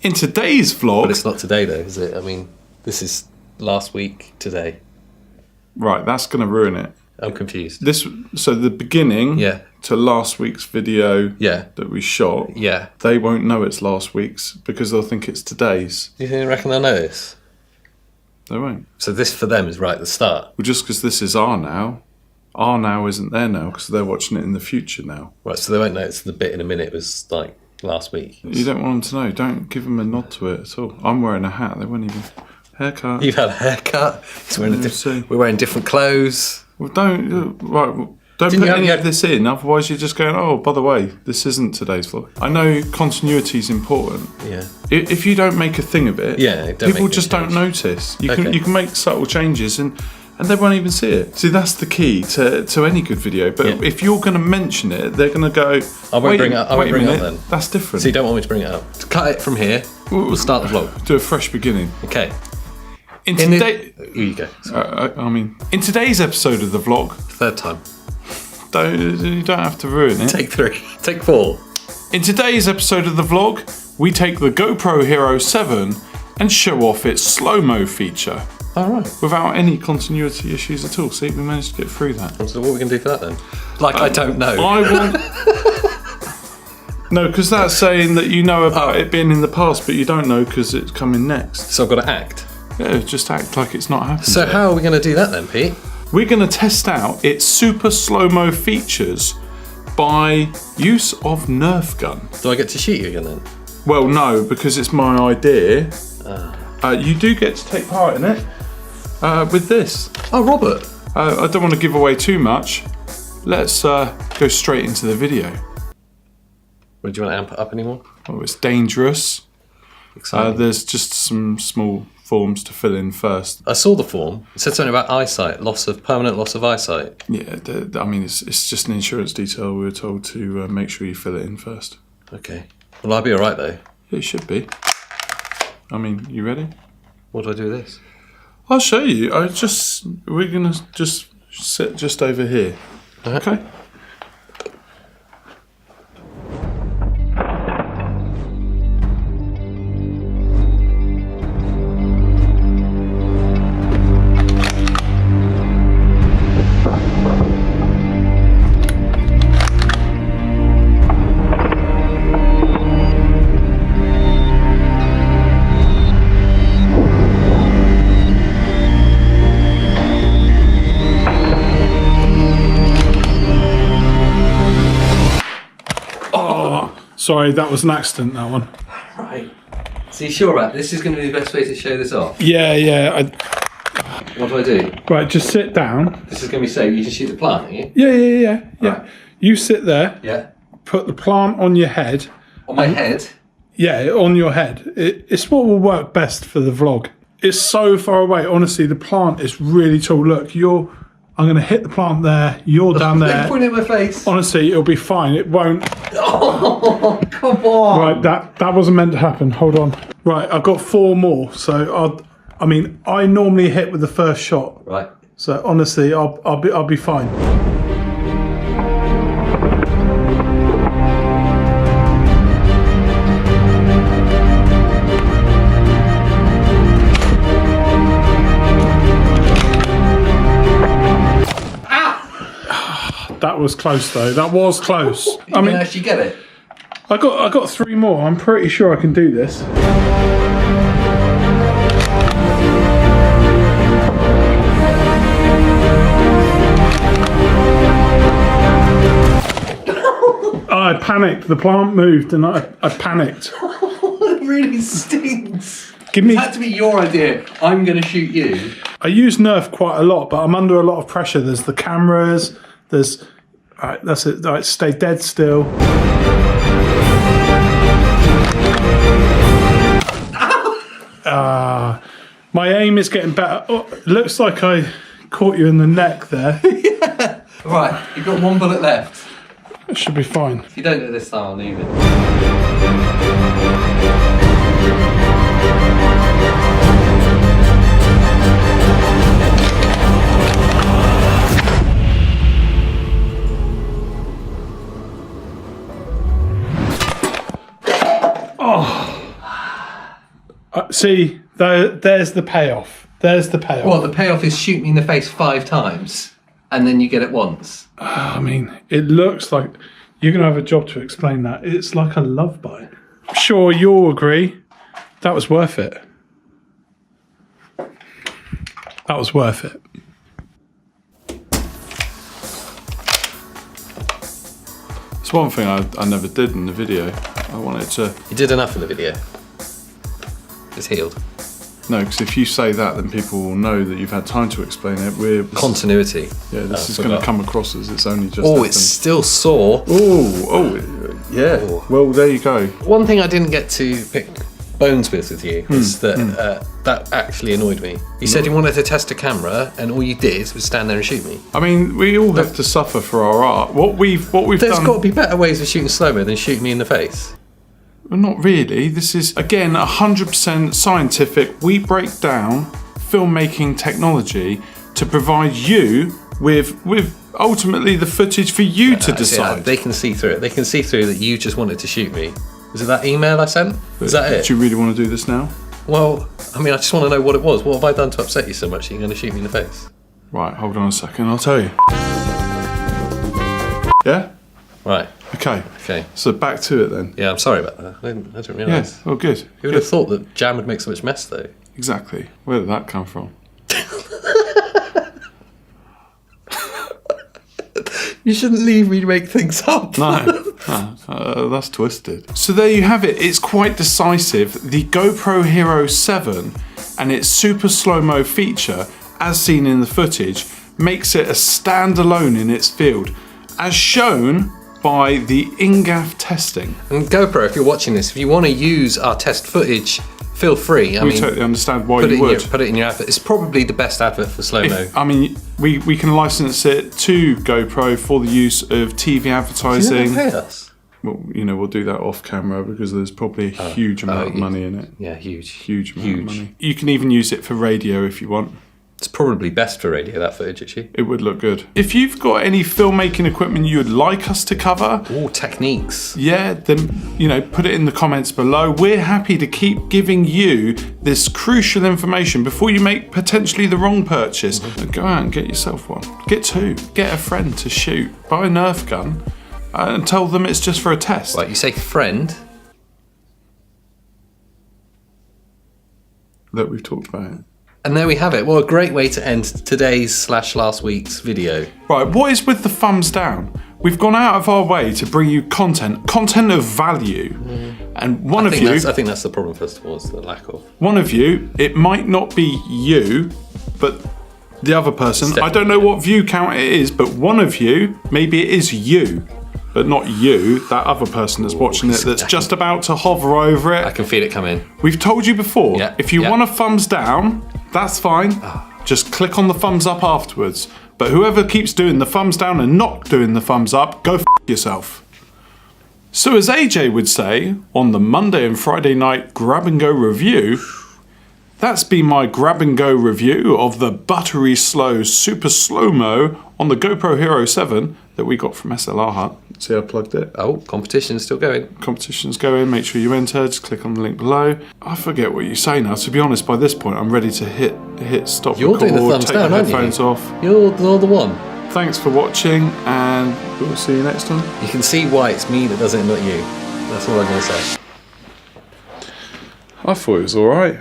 In today's vlog... But it's not today though, is it? I mean, this is last week today. Right, that's going to ruin it. I'm confused. So the beginning to last week's video that we shot, they won't know it's last week's because they'll think it's today's. Do you reckon they'll know this? They won't. So this for them is right at the start? Well, just because this is our now isn't there now because they're watching it in the future now. Right, so they won't know it's the bit in a minute was like last week. You don't want them to know. Don't give them a nod to it at all. I'm wearing a hat. They won't even... Haircut. You've had a haircut. We're wearing different clothes. Well, don't put any of this in, otherwise you're just going, oh, by the way, this isn't today's vlog. I know continuity is important. Yeah. If you don't make a thing of it, people just don't notice. You can make subtle changes and they won't even see it. See, that's the key to any good video. But if you're going to mention it, they're going to go, I won't bring it up then. That's different. So you don't want me to bring it up. To cut it from here, we'll start the vlog. Do a fresh beginning. Okay. Here you go. In today's episode of the vlog... Third time. You don't have to ruin it. Take 3. Take 4. In today's episode of the vlog, we take the GoPro Hero 7 and show off its slow-mo feature. All right. Without any continuity issues at all. See, we managed to get through that. So what are we going to do for that then? I don't know. No, because that's saying that you know about it being in the past, but you don't know because it's coming next. So I've got to act? Yeah, just act like it's not happening. So how are we going to do that then, Pete? We're going to test out its super slow-mo features by use of Nerf gun. Do I get to shoot you again then? Well, no, because it's my idea. You do get to take part in it with this. Oh, Robert. I don't want to give away too much. Let's go straight into the video. Well, do you want to amp it up anymore? Oh, it's dangerous. There's just some small forms to fill in first. I saw the form. It said something about eyesight, permanent loss of eyesight. Yeah, it's just an insurance detail. We were told to make sure you fill it in first. Okay. Well, I'll be all right though. Yeah, it should be. You ready? What do I do with this? I'll show you. We're gonna just sit just over here. Okay. Sorry, that was an accident, that one. Right. So you sure about this is going to be the best way to show this off? Yeah. What do I do? Right, just sit down. This is going to be safe. You can shoot the plant, are you? Yeah. Right. You sit there. Yeah. Put the plant on your head. On my head? Yeah, on your head. It's what will work best for the vlog. It's so far away. Honestly, the plant is really tall. Look, I'm going to hit the plant there. You're down there. Point at my face. Honestly, it'll be fine. It won't. Oh, come on. Right, that wasn't meant to happen. Hold on. Right, I've got 4 more. So I normally hit with the first shot. Right. So honestly, I'll be fine. That was close though. That was close. You can actually get it. I got 3 more. I'm pretty sure I can do this. I panicked. The plant moved and I panicked. It really stinks. It had to be your idea. I'm going to shoot you. I use Nerf quite a lot, but I'm under a lot of pressure. There's the cameras. Alright, that's it. Alright, stay dead still. My aim is getting better. Oh, it looks like I caught you in the neck there. Yeah. Right, you've got 1 bullet left. It should be fine. If you don't do this time, I'll leave it. See, there's the payoff. There's the payoff. Well, the payoff is shoot me in the face 5 times, and then you get it once. I mean, it looks like you're going to have a job to explain that. It's like a love bite. I'm sure you'll agree. That was worth it. That was worth it. It's one thing I never did in the video. I wanted to... You did enough in the video. It's healed. No, because if you say that, then people will know that you've had time to explain it. Continuity. Yeah, this is going to come across as it's only just... Oh, happened. It's still sore. Yeah. Ooh. Well, there you go. One thing I didn't get to pick bones with you is that that actually annoyed me. You said you wanted to test a camera, and all you did was stand there and shoot me. I mean, we all have to suffer for our art. What we've done... There's got to be better ways of shooting slow-mo than shooting me in the face. Well, not really. This is, again, 100% scientific. We break down filmmaking technology to provide you with ultimately the footage for you to decide. Yeah, they can see through it. They can see through that you just wanted to shoot me. Was it that email I sent? Is that it? Do you really want to do this now? Well, I mean, I just want to know what it was. What have I done to upset you so much that you're going to shoot me in the face? Right, hold on a second. I'll tell you. Yeah? Right. Okay. So back to it then. Yeah, I'm sorry about that. I didn't realise. Yeah, well, good. Who would have thought that jam would make so much mess, though? Exactly. Where did that come from? You shouldn't leave me to make things up. No, that's twisted. So there you have it. It's quite decisive. The GoPro Hero 7 and its super slow-mo feature, as seen in the footage, makes it a standalone in its field, as shown by the in-gaff testing. And GoPro, if you're watching this, if you want to use our test footage, feel free. We totally understand why you would. Put it in your advert. It's probably the best advert for slow-mo. I mean, we can license it to GoPro for the use of TV advertising. Do they pay us? Well, we'll do that off camera because there's probably a huge amount of money in it. Yeah, huge. Huge amount of money. You can even use it for radio if you want. It's probably best for radio, that footage, actually. It would look good. If you've got any filmmaking equipment you would like us to cover... Or techniques. Yeah, then, put it in the comments below. We're happy to keep giving you this crucial information before you make potentially the wrong purchase. Go out and get yourself one. Get 2. Get a friend to shoot. Buy a Nerf gun and tell them it's just for a test. Right, you say friend. Look, we've talked about it. And there we have it. Well, a great way to end today's / last week's video. Right, what is with the thumbs down? We've gone out of our way to bring you content of value. And I think that's the problem, first of all, is the lack of. One of you, it might not be you, but the other person, I don't know what view count it is, but one of you, maybe it is you, but not you, that other person that's watching it, that's just about to hover over it. I can feel it coming. We've told you before, if you want a thumbs down, that's fine. Just click on the thumbs up afterwards. But whoever keeps doing the thumbs down and not doing the thumbs up, go f yourself. So as AJ would say, on the Monday and Friday night grab and go review, that's been my grab and go review of the buttery slow super slow-mo on the GoPro Hero 7 that we got from SLR Hut. See, I plugged it. Oh, competition's still going. Competition's going. Make sure you enter. Just click on the link below. I forget what you say now. To be honest, by this point, I'm ready to hit stop You're record, doing the thumbs take down, the aren't headphones you? off. You're the one. Thanks for watching, and we'll see you next time. You can see why it's me that does it, not you. That's all I'm going to say. I thought it was all right.